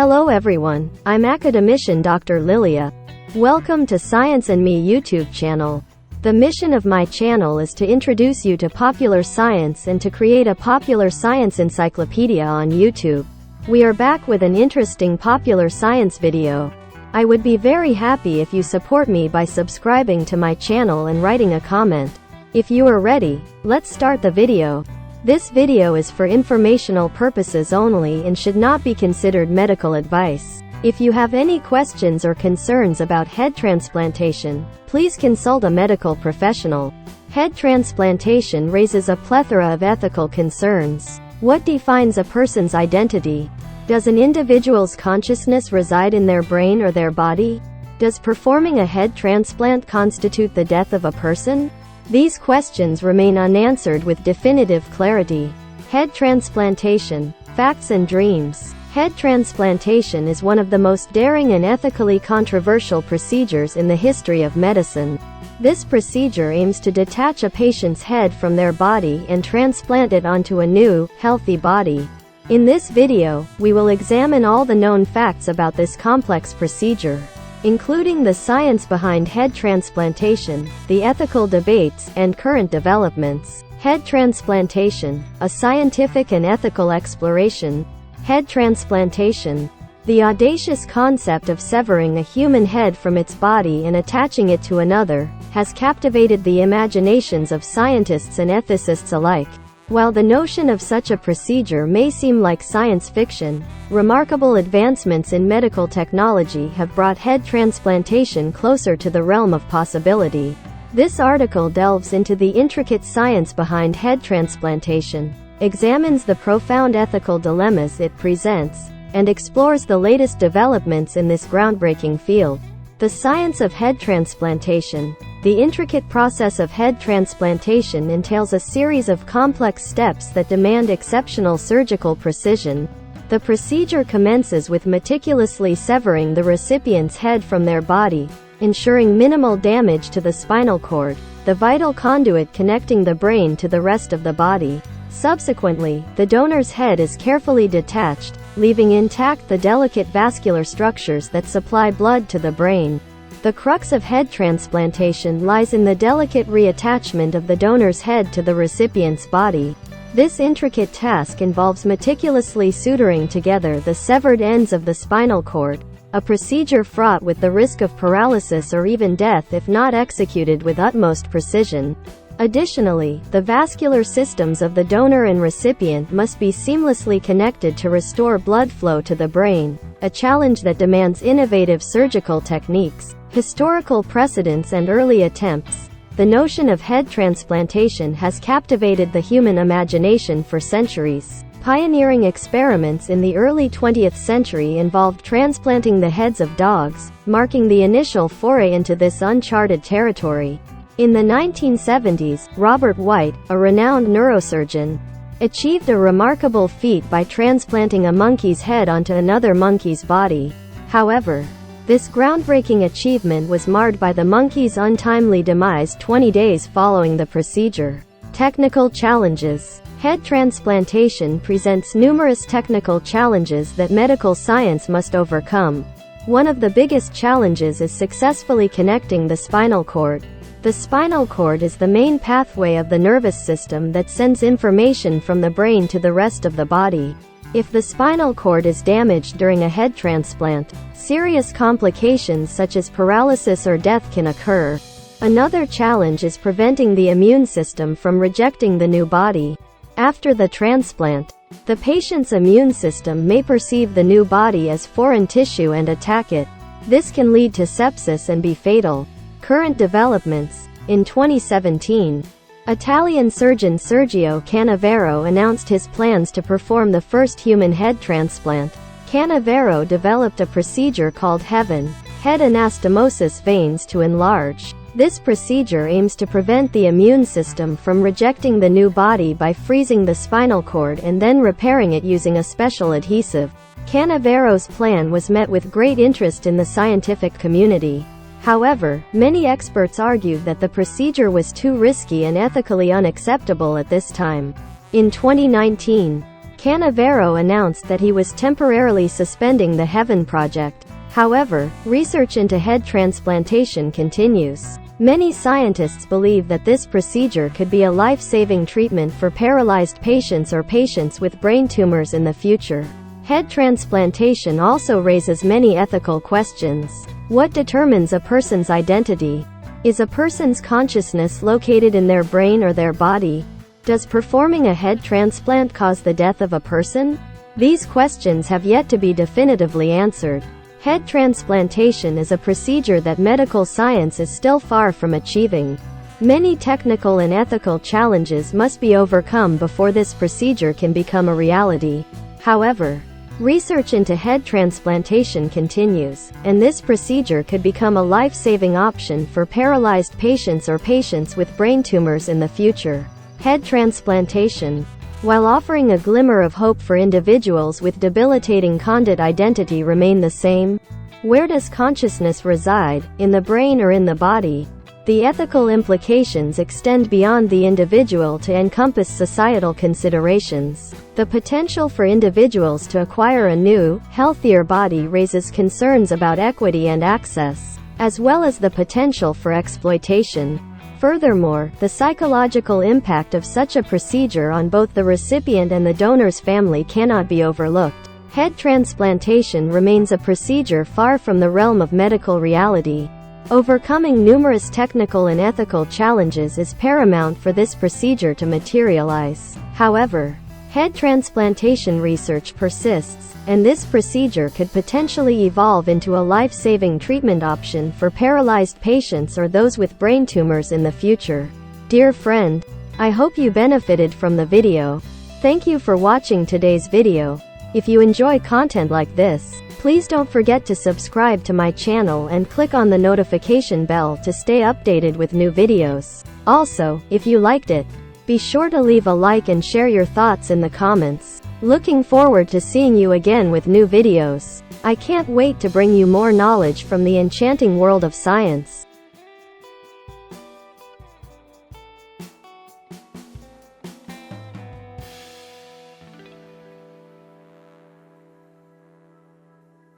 Hello everyone, I'm academician Dr. Lilia. Welcome to Science and Me YouTube channel. The mission of my channel is to introduce you to popular science and to create a popular science encyclopedia on YouTube. We are back with an interesting popular science video. I would be very happy if you support me by subscribing to my channel and writing a comment. If you are ready, let's start the video. This video is for informational purposes only and should not be considered medical advice. If you have any questions or concerns about head transplantation, please consult a medical professional. Head transplantation raises a plethora of ethical concerns. What defines a person's identity? Does an individual's consciousness reside in their brain or their body? Does performing a head transplant constitute the death of a person? These questions remain unanswered with definitive clarity. Head transplantation, facts and dreams. Head transplantation is one of the most daring and ethically controversial procedures in the history of medicine. This procedure aims to detach a patient's head from their body and transplant it onto a new, healthy body. In this video, we will examine all the known facts about this complex procedure, including the science behind head transplantation, the ethical debates, and current developments. Head transplantation, a scientific and ethical exploration. Head transplantation, the audacious concept of severing a human head from its body and attaching it to another, has captivated the imaginations of scientists and ethicists alike. While the notion of such a procedure may seem like science fiction, remarkable advancements in medical technology have brought head transplantation closer to the realm of possibility. This article delves into the intricate science behind head transplantation, examines the profound ethical dilemmas it presents, and explores the latest developments in this groundbreaking field. The science of head transplantation. The intricate process of head transplantation entails a series of complex steps that demand exceptional surgical precision. The procedure commences with meticulously severing the recipient's head from their body, ensuring minimal damage to the spinal cord, the vital conduit connecting the brain to the rest of the body. Subsequently, the donor's head is carefully detached, leaving intact the delicate vascular structures that supply blood to the brain. The crux of head transplantation lies in the delicate reattachment of the donor's head to the recipient's body. This intricate task involves meticulously suturing together the severed ends of the spinal cord, a procedure fraught with the risk of paralysis or even death if not executed with utmost precision. Additionally, the vascular systems of the donor and recipient must be seamlessly connected to restore blood flow to the brain, a challenge that demands innovative surgical techniques. Historical precedents and early attempts. The notion of head transplantation has captivated the human imagination for centuries. Pioneering experiments in the early 20th century involved transplanting the heads of dogs, marking the initial foray into this uncharted territory. In the 1970s, Robert White, a renowned neurosurgeon, achieved a remarkable feat by transplanting a monkey's head onto another monkey's body. However, this groundbreaking achievement was marred by the monkey's untimely demise 20 days following the procedure. Technical challenges. Head transplantation presents numerous technical challenges that medical science must overcome. One of the biggest challenges is successfully connecting the spinal cord. The spinal cord is the main pathway of the nervous system that sends information from the brain to the rest of the body. If the spinal cord is damaged during a head transplant, serious complications such as paralysis or death can occur. Another challenge is preventing the immune system from rejecting the new body. After the transplant, the patient's immune system may perceive the new body as foreign tissue and attack it. This can lead to sepsis and be fatal. Current developments. In 2017, Italian surgeon Sergio Canavero announced his plans to perform the first human head transplant. Canavero developed a procedure called head anastomosis veins to enlarge. This procedure aims to prevent the immune system from rejecting the new body by freezing the spinal cord and then repairing it using a special adhesive. Canavero's plan was met with great interest in the scientific community. However, many experts argued that the procedure was too risky and ethically unacceptable at this time. In 2019, Canavero announced that he was temporarily suspending the Heaven project. However, research into head transplantation continues. Many scientists believe that this procedure could be a life-saving treatment for paralyzed patients or patients with brain tumors in the future. Head transplantation also raises many ethical questions. What determines a person's identity? Is a person's consciousness located in their brain or their body? Does performing a head transplant cause the death of a person? These questions have yet to be definitively answered. Head transplantation is a procedure that medical science is still far from achieving. Many technical and ethical challenges must be overcome before this procedure can become a reality. However, research into head transplantation continues, and this procedure could become a life-saving option for paralyzed patients or patients with brain tumors in the future. Head transplantation, while offering a glimmer of hope for individuals with debilitating condit identity, remain the same. Where does consciousness reside, in the brain or in the body? The ethical implications extend beyond the individual to encompass societal considerations. The potential for individuals to acquire a new, healthier body raises concerns about equity and access, as well as the potential for exploitation. Furthermore, the psychological impact of such a procedure on both the recipient and the donor's family cannot be overlooked. Head transplantation remains a procedure far from the realm of medical reality. Overcoming numerous technical and ethical challenges is paramount for this procedure to materialize. However, head transplantation research persists, and this procedure could potentially evolve into a life-saving treatment option for paralyzed patients or those with brain tumors in the future. Dear friend, I hope you benefited from the video. Thank you for watching today's video. If you enjoy content like this, please don't forget to subscribe to my channel and click on the notification bell to stay updated with new videos. Also, if you liked it, be sure to leave a like and share your thoughts in the comments. Looking forward to seeing you again with new videos. I can't wait to bring you more knowledge from the enchanting world of science.